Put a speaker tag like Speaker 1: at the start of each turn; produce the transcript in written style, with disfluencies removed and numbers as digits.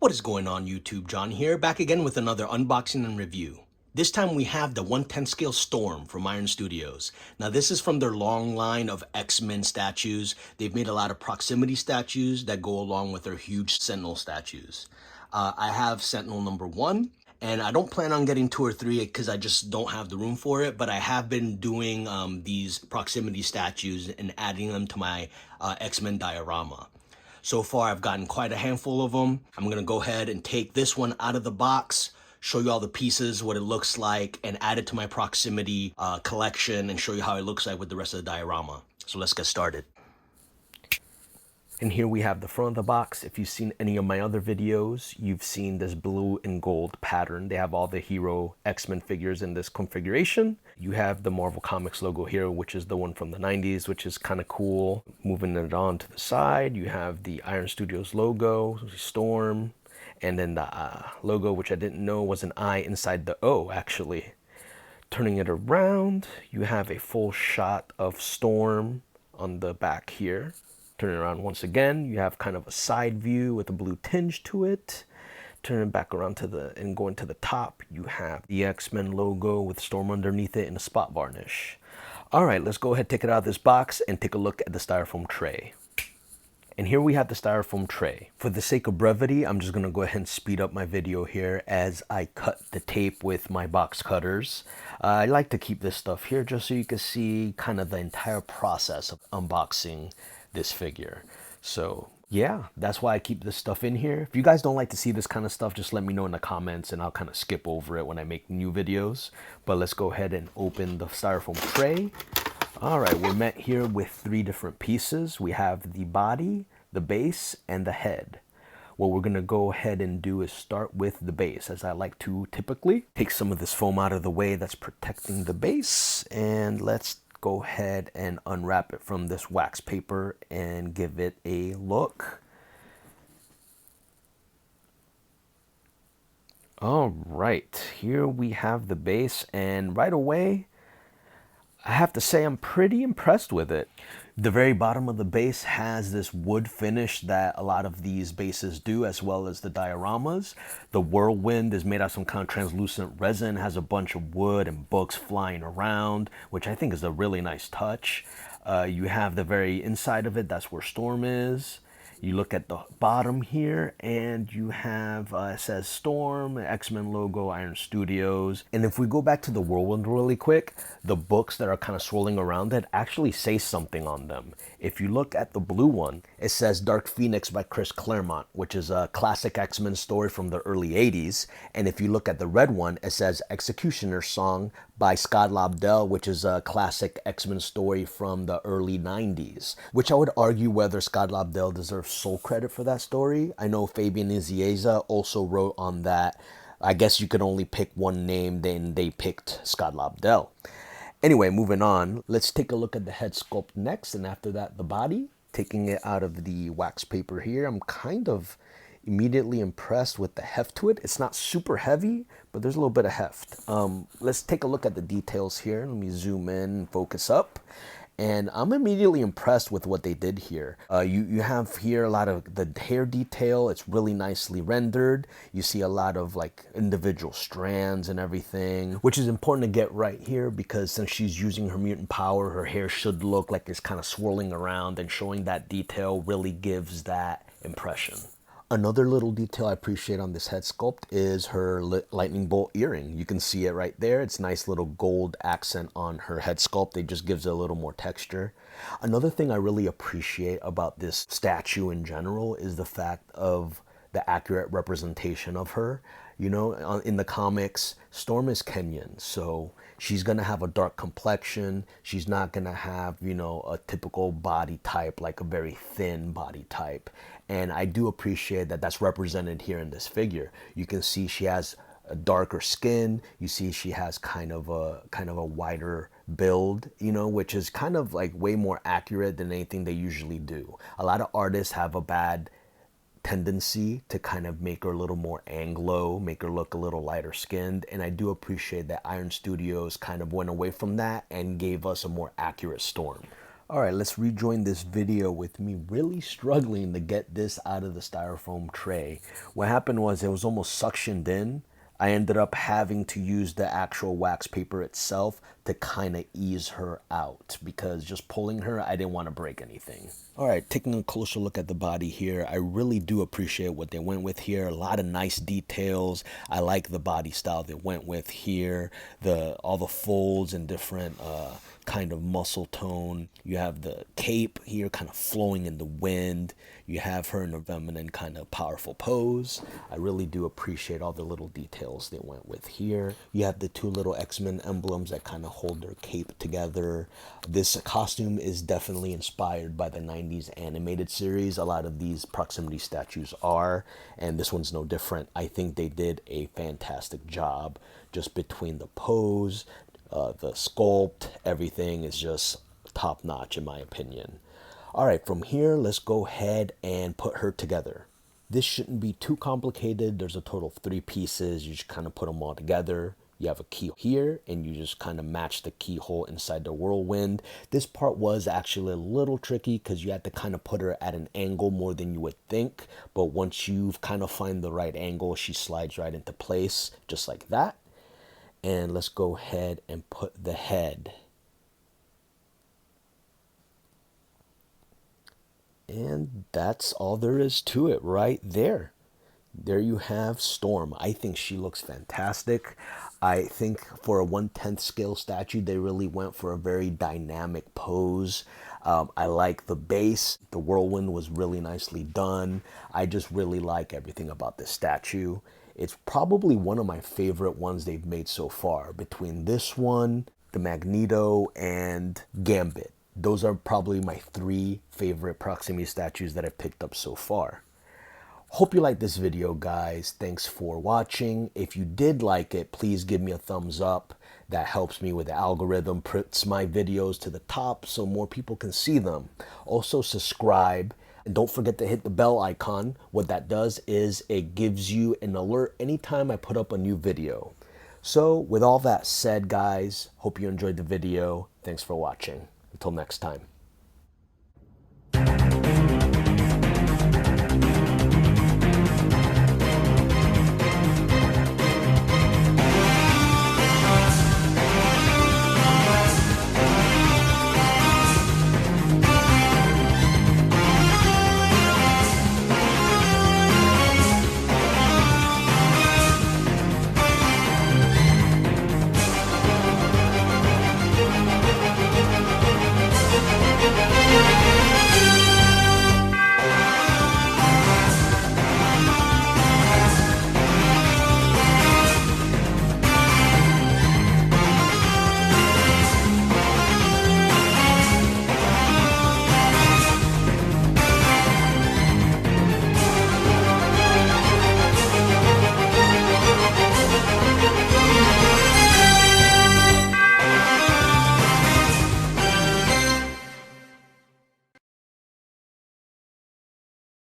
Speaker 1: What is going on YouTube? John here, back again with another unboxing and review. This time we have the 1/10 scale Storm from Iron Studios. Now this is from their long line of X-Men statues. They've made a lot of proximity statues that go along with their huge Sentinel statues. I have Sentinel number 1. And I don't plan on getting 2 or 3 because I just don't have the room for it. But I have been doing these proximity statues and adding them to my X-Men diorama. So far, I've gotten quite a handful of them. I'm gonna go ahead and take this one out of the box, show you all the pieces, what it looks like, and add it to my proximity collection and show you how it looks like with the rest of the diorama. So let's get started. And here we have the front of the box. If you've seen any of my other videos, you've seen this blue and gold pattern. They have all the hero X-Men figures in this configuration. You have the Marvel Comics logo here, which is the one from the 90s, which is kind of cool. Moving it on to the side, you have the Iron Studios logo, Storm, and then the logo, which I didn't know was an I inside the O, actually. Turning it around, you have a full shot of Storm on the back here. Turning around once again, you have kind of a side view with a blue tinge to it. Turning back around and going to the top, you have the X-Men logo with Storm underneath it in a spot varnish. All right, let's go ahead, take it out of this box and take a look at the styrofoam tray. And here we have the styrofoam tray. For the sake of brevity, I'm just gonna go ahead and speed up my video here as I cut the tape with my box cutters. I like to keep this stuff here just so you can see kind of the entire process of unboxing this figure. So yeah, that's why I keep this stuff in here. If you guys don't like to see this kind of stuff, just let me know in the comments and I'll kind of skip over it when I make new videos. But let's go ahead and open the styrofoam tray. All right, we're met here with 3 different pieces. We have the body, the base, and the head. What we're gonna go ahead and do is start with the base, as I like to typically. Take some of this foam out of the way that's protecting the base, and let's go ahead and unwrap it from this wax paper and give it a look. All right, here we have the base, and right away, I have to say I'm pretty impressed with it. The very bottom of the base has this wood finish that a lot of these bases do, as well as the dioramas. The whirlwind is made out of some kind of translucent resin, has a bunch of wood and books flying around, which I think is a really nice touch. You have the very inside of it, that's where Storm is. You look at the bottom here and you have, it says Storm, X-Men logo, Iron Studios. And if we go back to the whirlwind really quick, the books that are kind of swirling around it actually say something on them. If you look at the blue one, it says Dark Phoenix by Chris Claremont, which is a classic X-Men story from the early 80s. And if you look at the red one, it says Executioner's Song by Scott Lobdell, which is a classic X-Men story from the early 90s, which I would argue whether Scott Lobdell deserves sole credit for that story. I know Fabian Nicieza also wrote on that. I guess you could only pick one name, then they picked Scott Lobdell. Anyway, moving on, let's take a look at the head sculpt next, and after that, the body. Taking it out of the wax paper here, I'm kind of immediately impressed with the heft to it. It's not super heavy, but there's a little bit of heft. Let's take a look at the details here. Let me zoom in and focus up. And I'm immediately impressed with what they did here. You have here a lot of the hair detail. It's really nicely rendered. You see a lot of like individual strands and everything, which is important to get right here because since she's using her mutant power, her hair should look like it's kind of swirling around, and showing that detail really gives that impression. Another little detail I appreciate on this head sculpt is her lightning bolt earring. You can see it right there. It's nice little gold accent on her head sculpt. It just gives it a little more texture. Another thing I really appreciate about this statue in general is the fact of the accurate representation of her. You know, in the comics, Storm is Kenyan, so she's gonna have a dark complexion. She's not gonna have, you know, a typical body type, like a very thin body type. And I do appreciate that that's represented here in this figure. You can see she has a darker skin. You see she has kind of a wider build, you know, which is kind of like way more accurate than anything they usually do. A lot of artists have a bad tendency to kind of make her a little more Anglo, make her look a little lighter skinned. And I do appreciate that Iron Studios kind of went away from that and gave us a more accurate Storm. All right, let's rejoin this video with me really struggling to get this out of the styrofoam tray. What happened was it was almost suctioned in. I ended up having to use the actual wax paper itself to kind of ease her out because just pulling her, I didn't want to break anything. All right, taking a closer look at the body here, I really do appreciate what they went with here. A lot of nice details. I like the body style they went with here. All the folds and different kind of muscle tone. You have the cape here kind of flowing in the wind. You have her in a feminine kind of powerful pose. I really do appreciate all the little details they went with here. You have the two little X-Men emblems that kind of hold their cape together. This costume is definitely inspired by the 90s animated series. A lot of these proximity statues are, and this one's no different. I think they did a fantastic job just between the pose, the sculpt, everything is just top notch in my opinion. All right, from here, let's go ahead and put her together. This shouldn't be too complicated. There's a total of 3 pieces. You just kind of put them all together. You have a key here and you just kind of match the keyhole inside the whirlwind. This part was actually a little tricky because you had to kind of put her at an angle more than you would think. But once you've kind of find the right angle, she slides right into place just like that. And let's go ahead and put the head. And that's all there is to it right there. There you have Storm. I think she looks fantastic. I think for a 1/10 scale statue, they really went for a very dynamic pose. I like the base. The whirlwind was really nicely done. I just really like everything about this statue. It's probably one of my favorite ones they've made so far. Between this one, the Magneto, and Gambit. Those are probably my 3 favorite proximity statues that I've picked up so far. Hope you liked this video, guys. Thanks for watching. If you did like it, please give me a thumbs up. That helps me with the algorithm, puts my videos to the top so more people can see them. Also subscribe and don't forget to hit the bell icon. What that does is it gives you an alert anytime I put up a new video. So with all that said, guys, hope you enjoyed the video. Thanks for watching. Until next time.